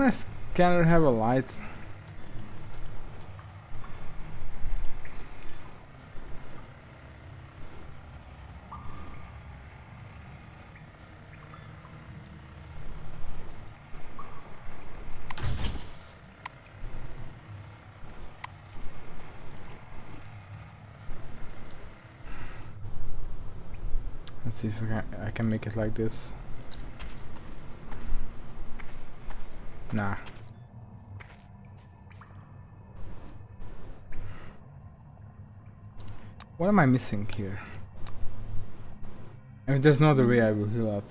My scanner have a light. Let's see if I can make it like this. Nah. What am I missing here? If there's no other way, I will heal up.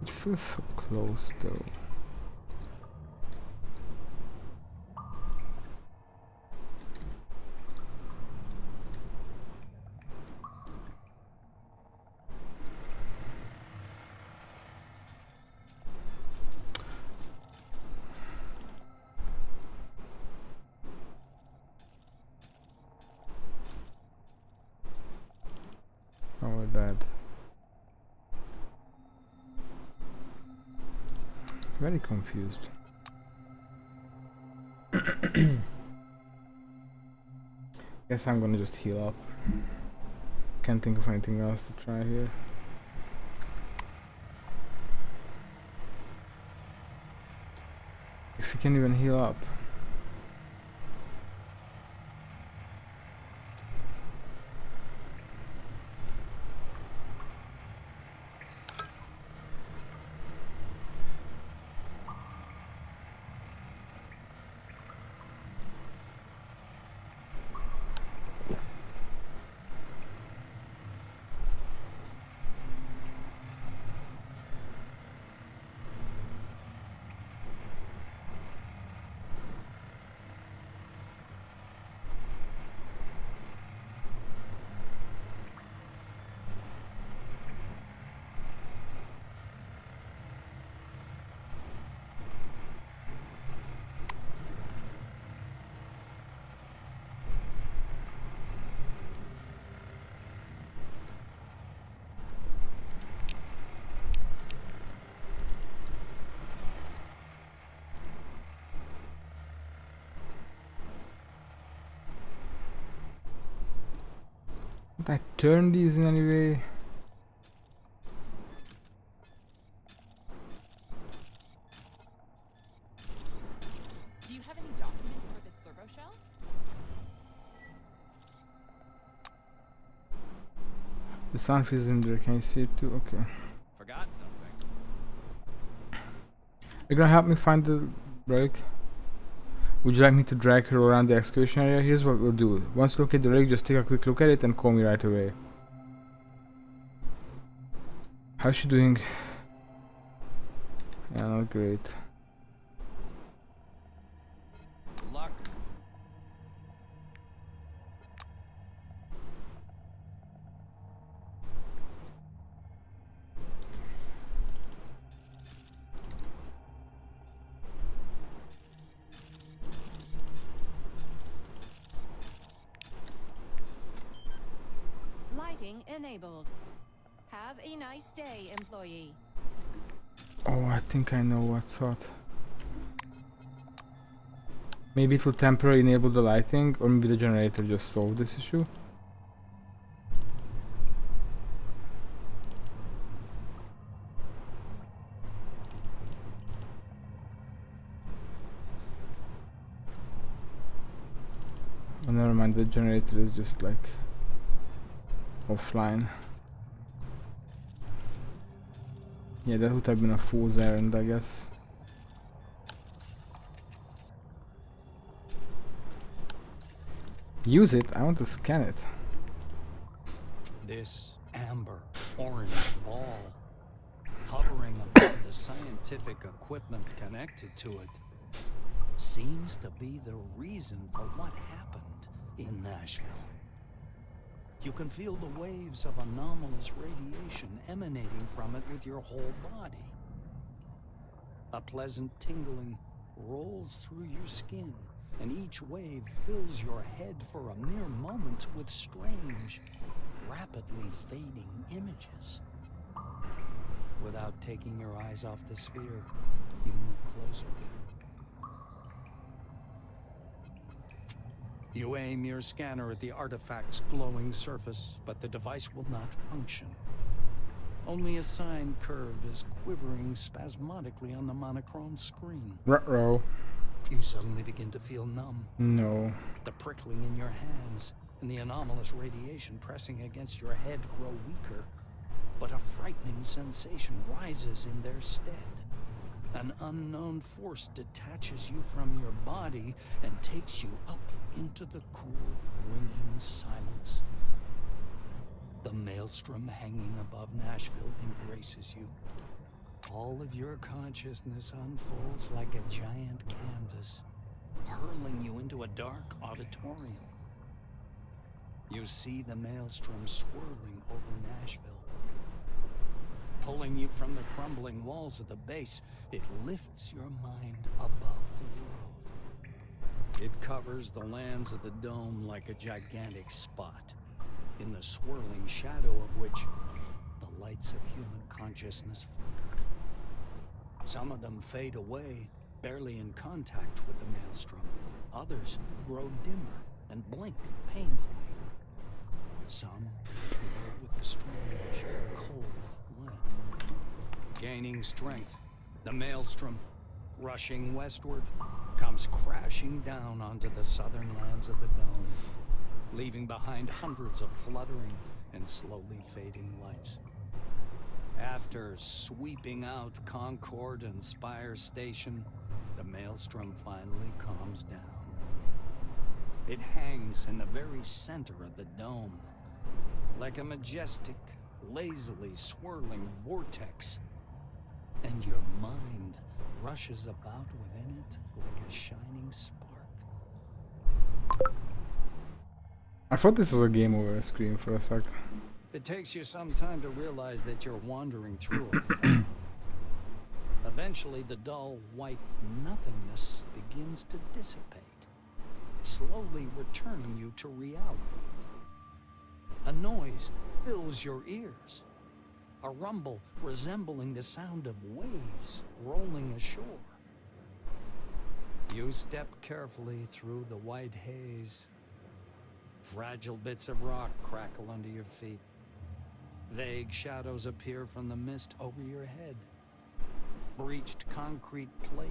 It feels so close though. Oh, that. Very confused. Guess I'm gonna just heal up. Can't think of anything else to try here. If you can even heal up. Did I turn these in any way? Do you have any documents for this servo shell? The sun feels in there, can you see it too? Okay. Forgot something. You're gonna help me find the relic? Would you like me to drag her around the excavation area? Here's what we'll do. Once you locate the relic, just take a quick look at it and call me right away. How's she doing? Yeah, not great. Good luck. Lighting enabled. Have a nice day, employee. Oh, I think I know what's what. Maybe it will temporarily enable the lighting, or maybe the generator just solved this issue. Oh, never mind, the generator is just like offline. Yeah, that would have been a fool's errand, I guess. Use it? I want to scan it. This amber orange ball hovering above the scientific equipment connected to it seems to be the reason for what happened in Nashville. You can feel the waves of anomalous radiation emanating from it with your whole body. A pleasant tingling rolls through your skin, and each wave fills your head for a mere moment with strange, rapidly fading images. Without taking your eyes off the sphere, you move closer. You aim your scanner at the artifact's glowing surface, but the device will not function. Only a sine curve is quivering spasmodically on the monochrome screen. Ruh-roh. You suddenly begin to feel numb. No. The prickling in your hands and the anomalous radiation pressing against your head grow weaker, but a frightening sensation rises in their stead. An unknown force detaches you from your body and takes you up into the cool, ringing silence. The maelstrom hanging above Nashville embraces you. All of your consciousness unfolds like a giant canvas, hurling you into a dark auditorium. You see the maelstrom swirling over Nashville. Pulling you from the crumbling walls of the base, it lifts your mind above the world. It covers the lands of the dome like a gigantic spot, in the swirling shadow of which the lights of human consciousness flicker. Some of them fade away, barely in contact with the maelstrom. Others grow dimmer and blink painfully. Some glow with a strange, cold light. Gaining strength, the maelstrom, rushing westward, comes crashing down onto the southern lands of the dome, leaving behind hundreds of fluttering and slowly fading lights. After sweeping out Concord and Spire Station, the maelstrom finally calms down. It hangs in the very center of the dome, like a majestic, lazily swirling vortex, and your mind rushes about within it like a shining spark. I thought this was a game over screen for a sec. It takes you some time to realize that you're wandering through a fog. Eventually, the dull, white nothingness begins to dissipate, slowly returning you to reality. A noise fills your ears, a rumble resembling the sound of waves rolling ashore. You step carefully through the white haze. Fragile bits of rock crackle under your feet. Vague shadows appear from the mist over your head. Breached concrete plate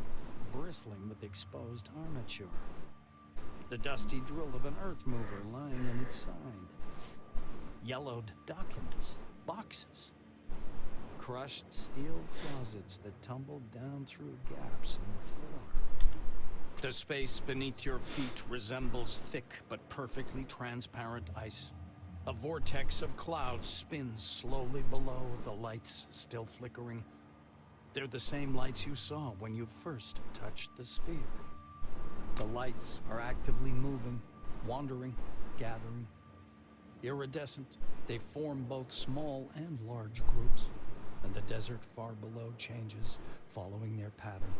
bristling with exposed armature. The dusty drill of an earth mover lying in its side. Yellowed documents, boxes. Crushed steel closets that tumble down through gaps in the floor. The space beneath your feet resembles thick but perfectly transparent ice. A vortex of clouds spins slowly below, the lights still flickering. They're the same lights you saw when you first touched the sphere. The lights are actively moving, wandering, gathering. Iridescent, they form both small and large groups, and the desert far below changes, following their pattern.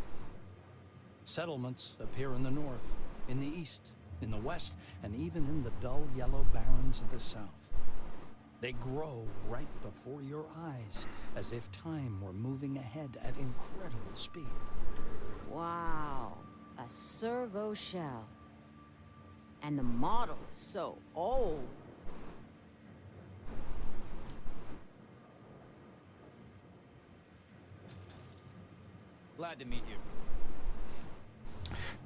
Settlements appear in the north, in the east, in the west, and even in the dull yellow barrens of the south. They grow right before your eyes, as if time were moving ahead at incredible speed. Wow, a servo shell. And the model is so old. Glad to meet you.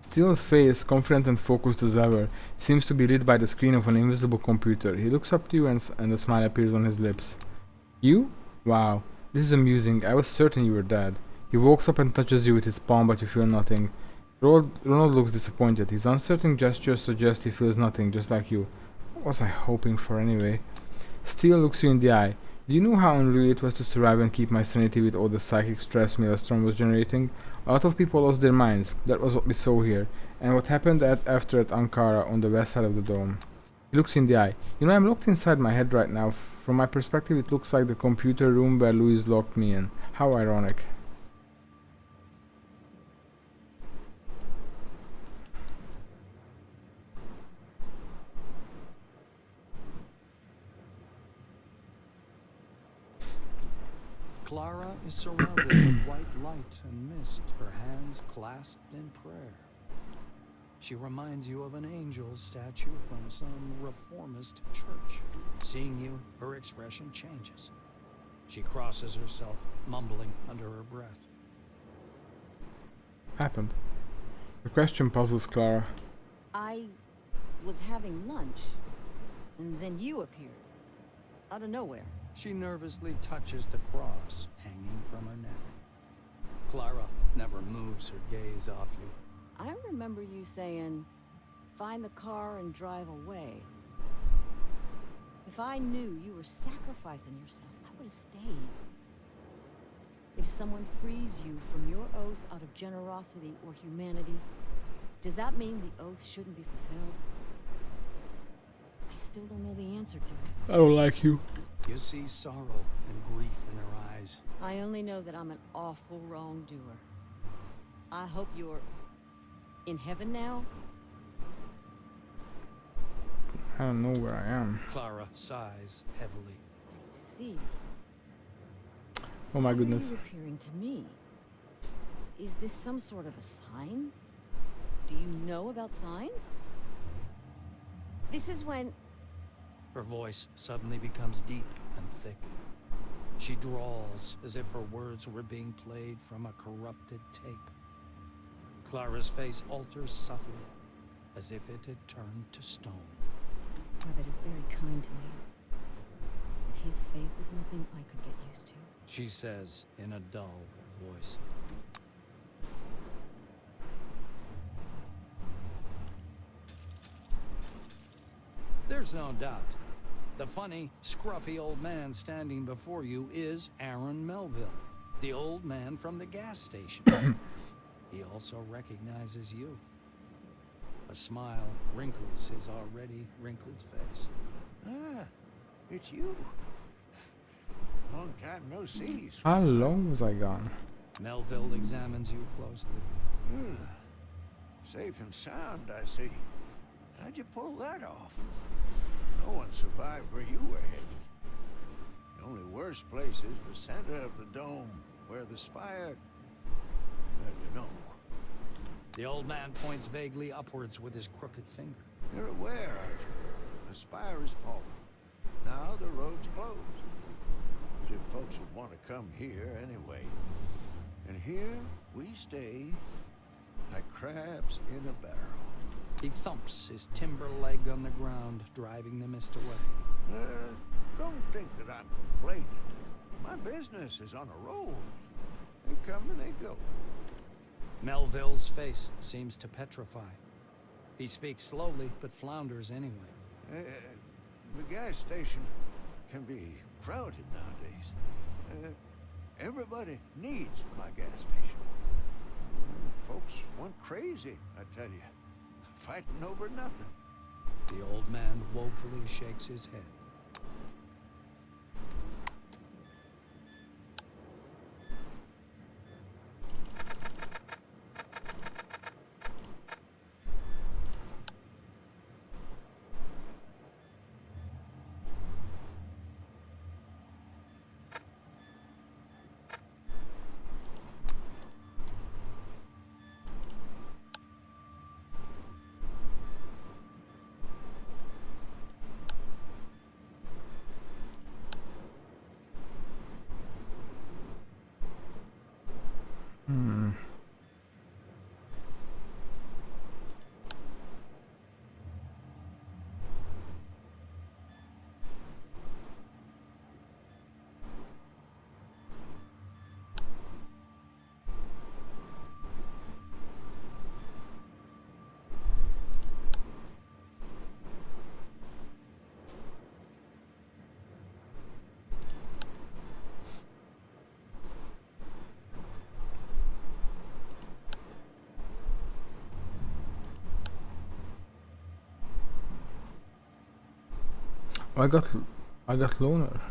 Steele's face, confident and focused as ever, seems to be lit by the screen of an invisible computer. He looks up to you and a smile appears on his lips. You? Wow, this is amusing. I was certain you were dead. He walks up and touches you with his palm, but you feel nothing. Ronald looks disappointed. His uncertain gesture suggests he feels nothing, just like you. What was I hoping for anyway? Steele looks you in the eye. Do you know how unreal it was to survive and keep my sanity with all the psychic stress Maelstrom was generating? A lot of people lost their minds. That was what we saw here. And what happened after at Ankara on the west side of the dome. He looks in the eye. You know, I'm locked inside my head right now. From my perspective, it looks like the computer room where Louis locked me in. How ironic. Clara is surrounded with white light and mist, her hands clasped in prayer. She reminds you of an angel statue from some reformist church. Seeing you, her expression changes. She crosses herself, mumbling under her breath. Happened. The question puzzles Clara. I was having lunch, and then you appeared. Out of nowhere. She nervously touches the cross hanging from her neck. Clara never moves her gaze off you. I remember you saying, find the car and drive away. If I knew you were sacrificing yourself, I would have stayed. If someone frees you from your oath out of generosity or humanity, does that mean the oath shouldn't be fulfilled? I still don't know the answer to it. I don't like you. You see sorrow and grief in her eyes. I only know that I'm an awful wrongdoer. I hope you're in heaven now? I don't know where I am. Clara sighs heavily. I see. Oh my Why goodness. are you appearing to me? Is this some sort of a sign? Do you know about signs? This is when... Her voice suddenly becomes deep and thick. She drawls as if her words were being played from a corrupted tape. Clara's face alters subtly, as if it had turned to stone. Abbott is very kind to me. But his faith is nothing I could get used to. She says in a dull voice. There's no doubt. The funny, scruffy old man standing before you is Aaron Melville, the old man from the gas station. He also recognizes you. A smile wrinkles his already wrinkled face. Ah, it's you. Long time no see. How long was I gone? Melville examines you closely. Safe and sound, I see. How'd you pull that off? No one survived where you were headed. The only worst place is the center of the dome, where the spire... Well, you know. The old man points vaguely upwards with his crooked finger. You're aware, aren't you? The spire is falling. Now the road's closed. As if folks would want to come here anyway. And here we stay, like crabs in a barrel. He thumps his timber leg on the ground, driving the mist away. Don't think that I'm complaining. My business is on a roll. They come and they go. Melville's face seems to petrify. He speaks slowly, but flounders anyway. The gas station can be crowded nowadays. Everybody needs my gas station. Folks went crazy, I tell you. Fighting over nothing. The old man woefully shakes his head. I got loner.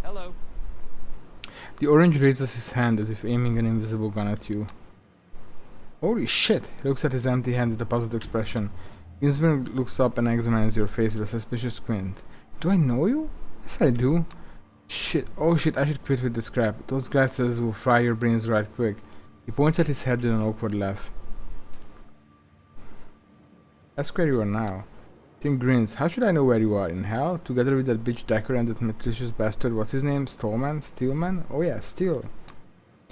Hello. The orange raises his hand as if aiming an invisible gun at you. Holy shit! He looks at his empty hand with a puzzled expression. Ginsberg looks up and examines your face with a suspicious squint. Do I know you? Yes, I do. Shit. Oh shit, I should quit with this crap. Those glasses will fry your brains right quick. He points at his head with an awkward laugh. That's where you are now. Tim grins. How should I know where you are? In hell? Together with that bitch Decker and that malicious bastard, what's his name? Stallman? Steelman? Oh yeah, Steel.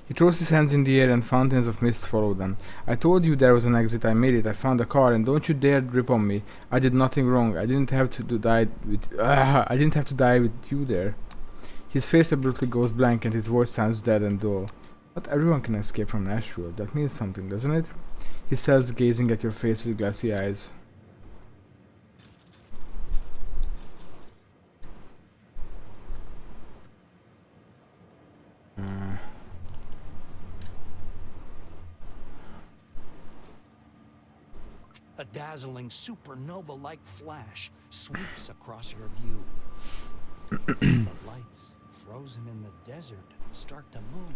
He throws his hands in the air and fountains of mist follow them. I told you there was an exit. I made it. I found a car, and don't you dare rip on me. I did nothing wrong. I didn't have to die with you there. His face abruptly goes blank and his voice sounds dead and dull. Not everyone can escape from Nashville. That means something, doesn't it? He says, gazing at your face with glassy eyes. A dazzling supernova-like flash sweeps across your view. The lights, frozen in the desert, start to move,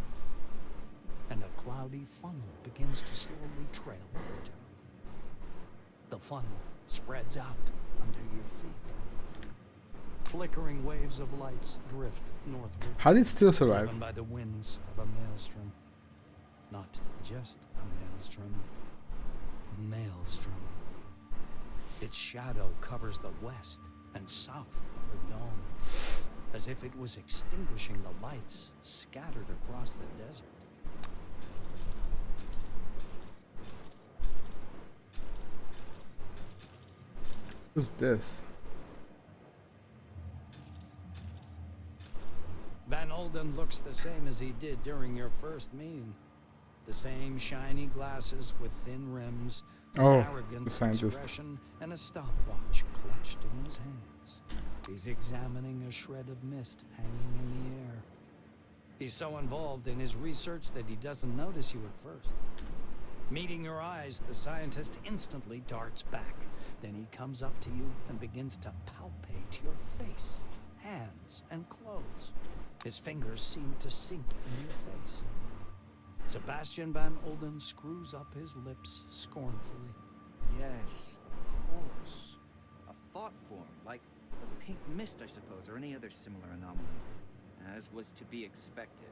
and a cloudy funnel begins to slowly trail after you. The funnel spreads out under your feet. Flickering waves of lights drift northward. How did Steel survive? Driven by the winds of a maelstrom. Not just a maelstrom. Maelstrom. Its shadow covers the west and south of the dome, as if it was extinguishing the lights scattered across the desert. Who's this? Van Olden looks the same as he did during your first meeting. The same shiny glasses with thin rims, an arrogant the scientist. expression, and a stopwatch clutched in his hands. He's examining a shred of mist hanging in the air. He's so involved in his research that he doesn't notice you at first. Meeting your eyes, the scientist instantly darts back. Then he comes up to you and begins to palpate your face, hands, and clothes. His fingers seem to sink in your face. Sebastian Van Olden screws up his lips scornfully. Yes, of course. A thought form, like the pink mist, I suppose, or any other similar anomaly, as was to be expected.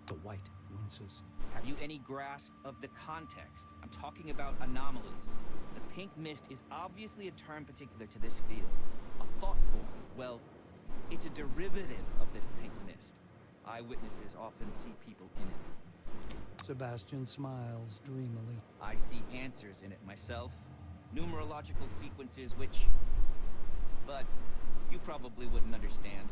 The white winces. Have you any grasp of the context? I'm talking about anomalies. The pink mist is obviously a term particular to this field. A thought form. Well, it's a derivative of this pink mist. Eyewitnesses often see people in it. Sebastian smiles dreamily. I see answers in it myself. Numerological sequences which... But you probably wouldn't understand.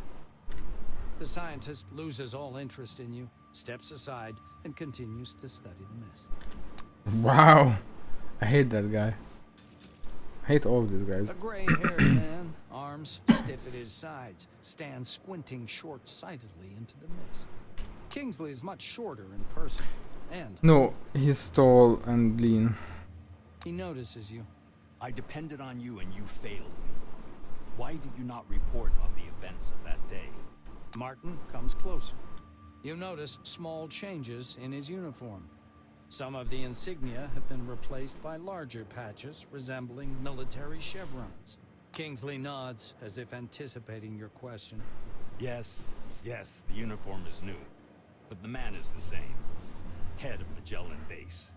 The scientist loses all interest in you, steps aside, and continues to study the mist. Wow. I hate that guy. I hate all of these guys. A gray-haired man, arms stiff at his sides, stands squinting short-sightedly into the mist. Kingsley is much shorter in person, and No, he's tall and lean. he notices you. I depended on you and you failed me. Why did you not report on the events of that day? Martin comes closer. You notice small changes in his uniform. Some of the insignia have been replaced by larger patches resembling military chevrons. Kingsley nods as if anticipating your question. Yes, the uniform is new. But the man is the same. Head of Magellan Base.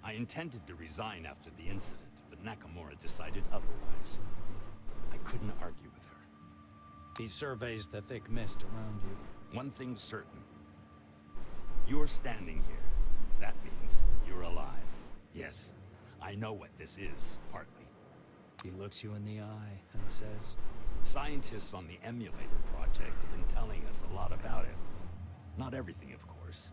I intended to resign after the incident, but Nakamura decided otherwise. I couldn't argue with her. He surveys the thick mist around you. One thing's certain. You're standing here. That means you're alive. Yes, I know what this is, partly. He looks you in the eye and says, Scientists on the emulator project have been telling us a lot about it. Not everything, of course.